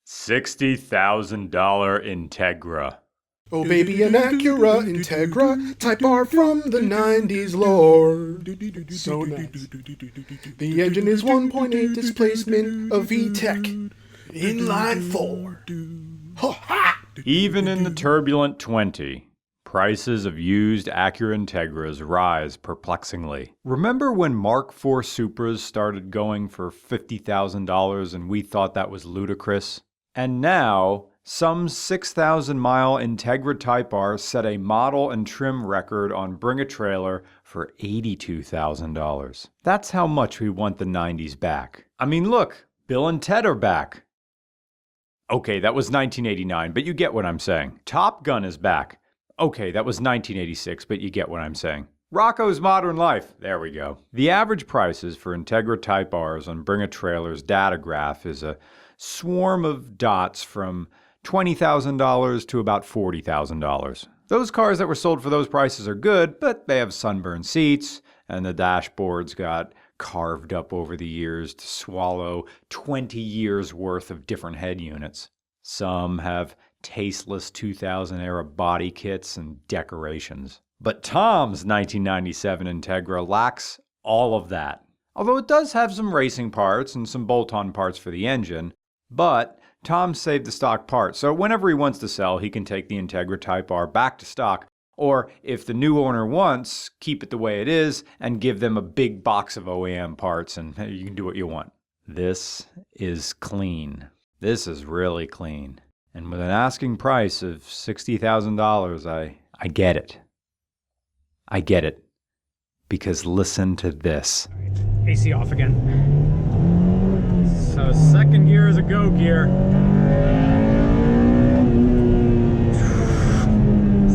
$60,000 Integra. Oh baby, an Acura Integra Type-R from the 90s lore. So nice. The engine is 1.8 displacement, a VTEC, inline 4. Even in the turbulent 20, prices of used Acura Integras rise perplexingly. Remember when Mark IV Supras started going for $50,000 and we thought that was ludicrous? And now, some 6,000-mile Integra Type-R set a model and trim record on Bring a Trailer for $82,000. That's how much we want the 90s back. I mean, look, Bill and Ted are back. Okay, that was 1989, but you get what I'm saying. Top Gun is back. Okay, that was 1986, but you get what I'm saying. Rocco's Modern Life. There we go. The average prices for Integra Type-Rs on Bring a Trailer's data graph is a swarm of dots from $20,000 to about $40,000. Those cars that were sold for those prices are good, but they have sunburned seats, and the dashboards got carved up over the years to swallow 20 years worth of different head units. Some have tasteless 2000-era body kits and decorations. But Tom's 1997 Integra lacks all of that. Although it does have some racing parts and some bolt-on parts for the engine, but Tom saved the stock part, so whenever he wants to sell, he can take the Integra Type-R back to stock, or if the new owner wants, keep it the way it is and give them a big box of OEM parts and you can do what you want. This is clean. This is really clean. And with an asking price of $60,000, I get it. I get it. Because listen to this. AC off again. So second gear is a go gear.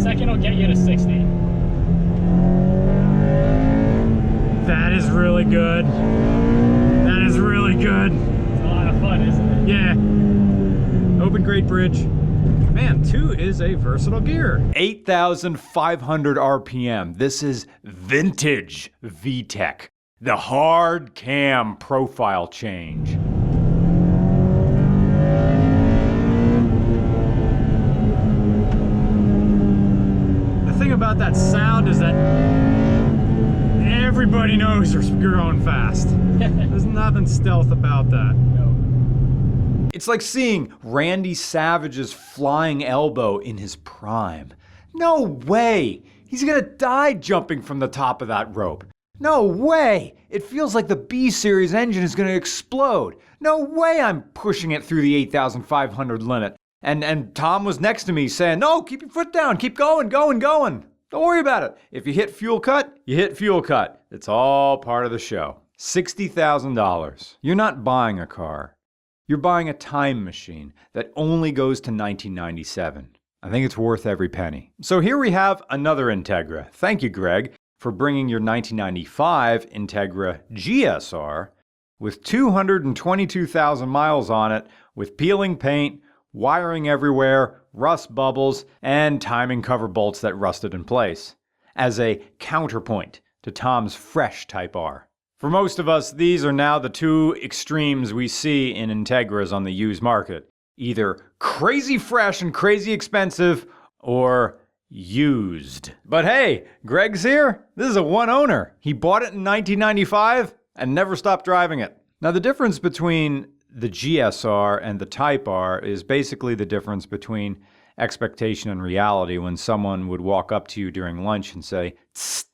Second will get you to 60. That is really good. That is really good. It's a lot of fun, isn't it? Yeah. Open grade bridge. Man, 2 is a versatile gear. 8,500 RPM. This is vintage VTEC. The hard cam profile change. The thing about that sound is that everybody knows you're going fast. There's nothing stealth about that. It's like seeing Randy Savage's flying elbow in his prime. No way! He's gonna die jumping from the top of that rope. No way! It feels like the B-Series engine is gonna explode. No way I'm pushing it through the 8,500 limit. And Tom was next to me saying, no, keep your foot down, keep going. Don't worry about it. If you hit fuel cut, you hit fuel cut. It's all part of the show. $60,000. You're not buying a car. You're buying a time machine that only goes to 1997. I think it's worth every penny. So here we have another Integra. Thank you, Greg, for bringing your 1995 Integra GSR with 222,000 miles on it, with peeling paint, wiring everywhere, rust bubbles, and timing cover bolts that rusted in place, as a counterpoint to Tom's fresh Type-R. For most of us, these are now the two extremes we see in Integras on the used market. Either crazy fresh and crazy expensive, or used. But hey, Greg's here. This is a one owner. He bought it in 1995 and never stopped driving it. Now the difference between the GSR and the Type-R is basically the difference between expectation and reality when someone would walk up to you during lunch and say, "Tss,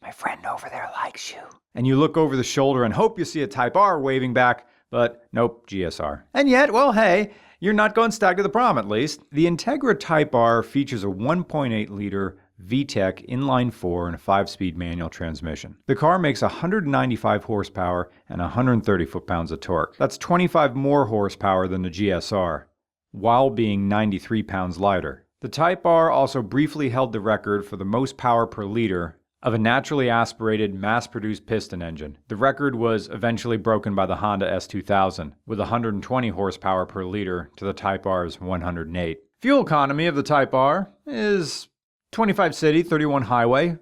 my friend over there likes you." And you look over the shoulder and hope you see a Type-R waving back, but nope, GSR. And yet, well, hey, you're not going stag to the prom at least. The Integra Type-R features a 1.8-liter VTEC inline 4 and a 5-speed manual transmission. The car makes 195 horsepower and 130 foot-pounds of torque. That's 25 more horsepower than the GSR, while being 93 pounds lighter. The Type-R also briefly held the record for the most power per liter of a naturally aspirated, mass-produced piston engine. The record was eventually broken by the Honda S2000, with 120 horsepower per liter to the Type-R's 108. Fuel economy of the Type-R is 25 city, 31 highway.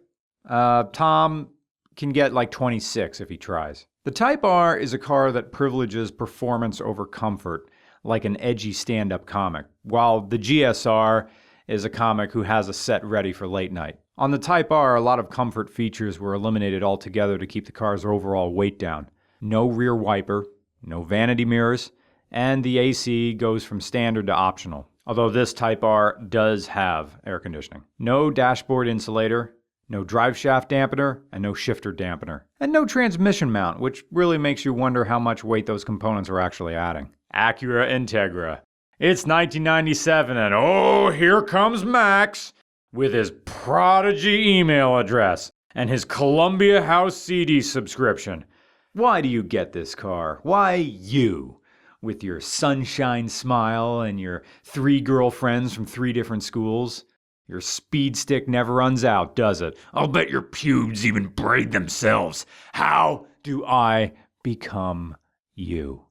Tom can get like 26 if he tries. The Type-R is a car that privileges performance over comfort, like an edgy stand-up comic, while the GSR is a comic who has a set ready for late night. On the Type-R, a lot of comfort features were eliminated altogether to keep the car's overall weight down. No rear wiper, no vanity mirrors, and the AC goes from standard to optional. Although this Type-R does have air conditioning. No dashboard insulator, no drive shaft dampener, and no shifter dampener. And no transmission mount, which really makes you wonder how much weight those components are actually adding. Acura Integra. It's 1997 and oh, here comes Max with his Prodigy email address and his Columbia House CD subscription. Why do you get this car? Why you? With your sunshine smile and your 3 girlfriends from 3 different schools? Your speed stick never runs out, does it? I'll bet your pubes even braid themselves. How do I become you?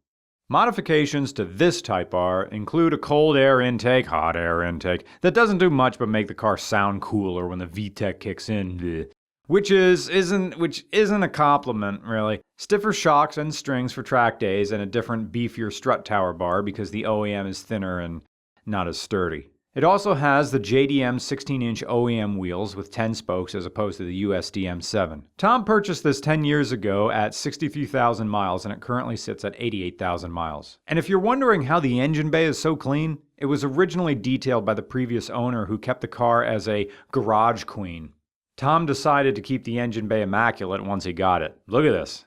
Modifications to this Type-R include a cold air intake, hot air intake, that doesn't do much but make the car sound cooler when the VTEC kicks in. Which isn't a compliment, really. Stiffer shocks and strings for track days and a different, beefier strut tower bar because the OEM is thinner and not as sturdy. It also has the JDM 16-inch OEM wheels with 10 spokes as opposed to the USDM 7. Tom purchased this 10 years ago at 63,000 miles and it currently sits at 88,000 miles. And if you're wondering how the engine bay is so clean, it was originally detailed by the previous owner who kept the car as a garage queen. Tom decided to keep the engine bay immaculate once he got it. Look at this.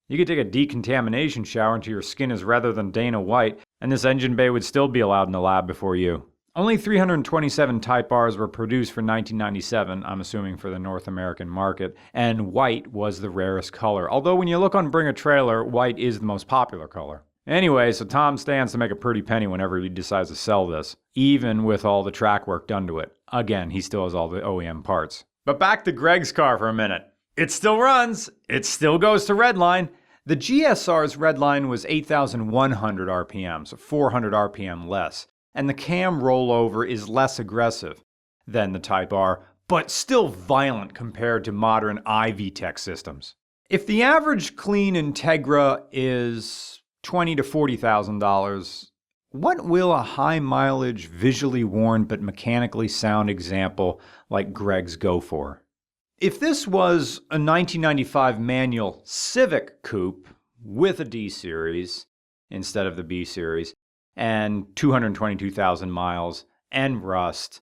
You could take a decontamination shower until your skin is redder than Dana White, and this engine bay would still be allowed in the lab before you. Only 327 Type-Rs were produced for 1997, I'm assuming for the North American market, and white was the rarest color. Although when you look on Bring a Trailer, white is the most popular color. Anyway, so Tom stands to make a pretty penny whenever he decides to sell this, even with all the track work done to it. Again, he still has all the OEM parts. But back to Greg's car for a minute. It still runs. It still goes to redline. The GSR's redline was 8,100 RPM, so 400 RPM less. And the cam rollover is less aggressive than the Type-R, but still violent compared to modern VTEC systems. If the average clean Integra is $20,000 to $40,000, what will a high mileage, visually worn but mechanically sound example like Greg's go for? If this was a 1995 manual Civic Coupe with a D-Series instead of the B-Series, and 222,000 miles, and rust.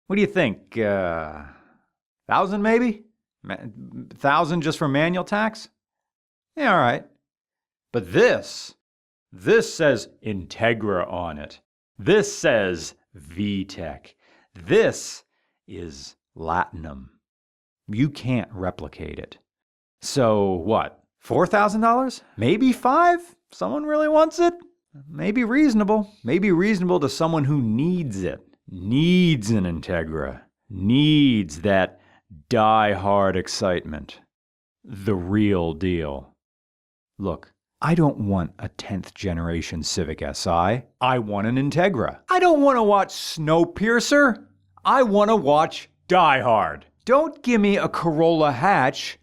What do you think? 1,000 maybe? 1,000 just for manual tax? Yeah, all right. But this says Integra on it. This says VTEC. This is Latinum. You can't replicate it. So what? $4,000? Maybe $5,000? Someone really wants it? Maybe reasonable to someone who needs it, needs an Integra, needs that die-hard excitement, the real deal. Look, I don't want a 10th generation Civic Si. I want an Integra. I don't want to watch Snowpiercer. I want to watch Die Hard. Don't give me a Corolla hatch.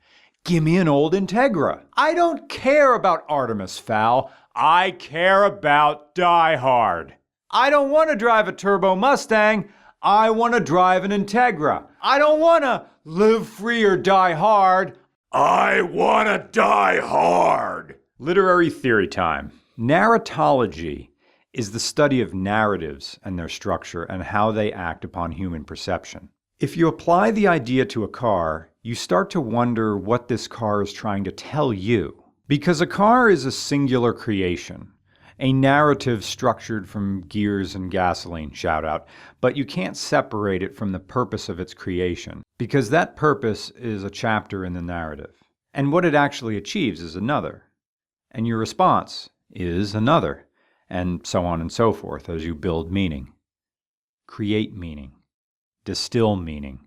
Give me an old Integra. I don't care about Artemis Fowl. I care about Die Hard. I don't want to drive a turbo Mustang. I want to drive an Integra. I don't want to live free or die hard. I want to die hard. Literary theory time. Narratology is the study of narratives and their structure and how they act upon human perception. If you apply the idea to a car, you start to wonder what this car is trying to tell you. Because a car is a singular creation, a narrative structured from gears and gasoline, shout out, but you can't separate it from the purpose of its creation, because that purpose is a chapter in the narrative. And what it actually achieves is another. And your response is another, and so on and so forth as you build meaning. Create meaning. Distill meaning.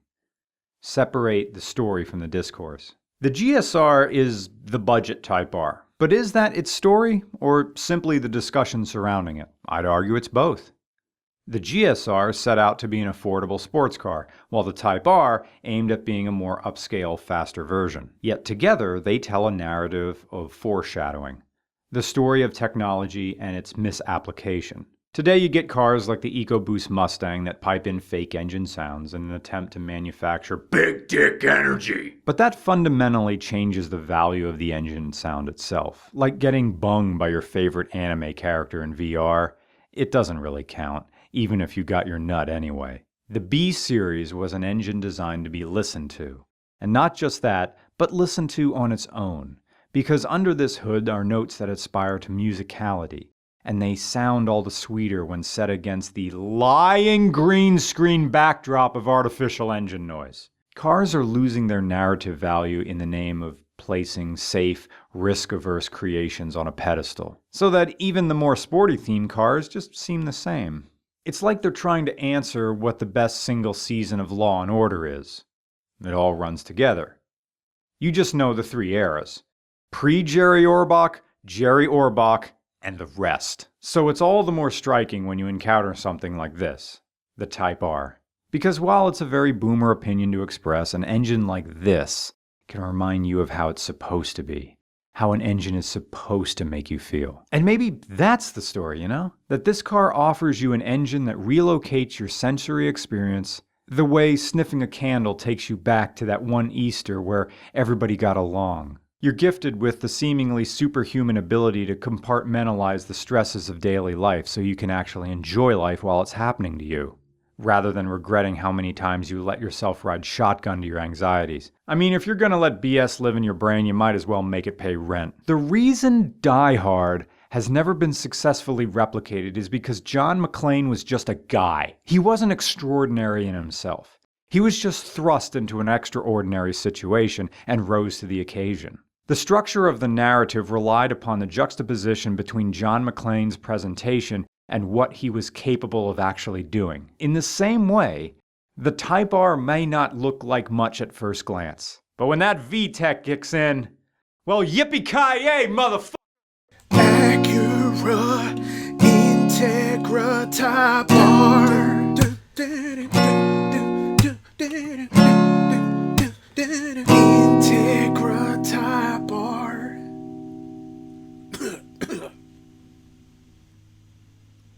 Separate the story from the discourse. The GSR is the budget Type-R, but is that its story or simply the discussion surrounding it? I'd argue it's both. The GSR set out to be an affordable sports car, while the Type-R aimed at being a more upscale, faster version. Yet together they tell a narrative of foreshadowing, the story of technology and its misapplication. Today you get cars like the EcoBoost Mustang that pipe in fake engine sounds in an attempt to manufacture big dick energy. But that fundamentally changes the value of the engine sound itself. Like getting bunged by your favorite anime character in VR, it doesn't really count, even if you got your nut anyway. The B-Series was an engine designed to be listened to. And not just that, but listened to on its own. Because under this hood are notes that aspire to musicality, and they sound all the sweeter when set against the lying green screen backdrop of artificial engine noise. Cars are losing their narrative value in the name of placing safe, risk-averse creations on a pedestal, so that even the more sporty-themed cars just seem the same. It's like they're trying to answer what the best single season of Law and Order is. It all runs together. You just know the three eras. Pre-Jerry Orbach, Jerry Orbach, and the rest. So it's all the more striking when you encounter something like this, the Type-R. Because while it's a very boomer opinion to express, an engine like this can remind you of how it's supposed to be. How an engine is supposed to make you feel. And maybe that's the story, you know? That this car offers you an engine that relocates your sensory experience the way sniffing a candle takes you back to that one Easter where everybody got along. You're gifted with the seemingly superhuman ability to compartmentalize the stresses of daily life so you can actually enjoy life while it's happening to you, rather than regretting how many times you let yourself ride shotgun to your anxieties. I mean, if you're gonna let BS live in your brain, you might as well make it pay rent. The reason Die Hard has never been successfully replicated is because John McClane was just a guy. He wasn't extraordinary in himself. He was just thrust into an extraordinary situation and rose to the occasion. The structure of the narrative relied upon the juxtaposition between John McClane's presentation and what he was capable of actually doing. In the same way, the Type-R may not look like much at first glance. But when that VTEC kicks in, well, yippee-ki-yay, motherfucker! Acura Integra Type-R.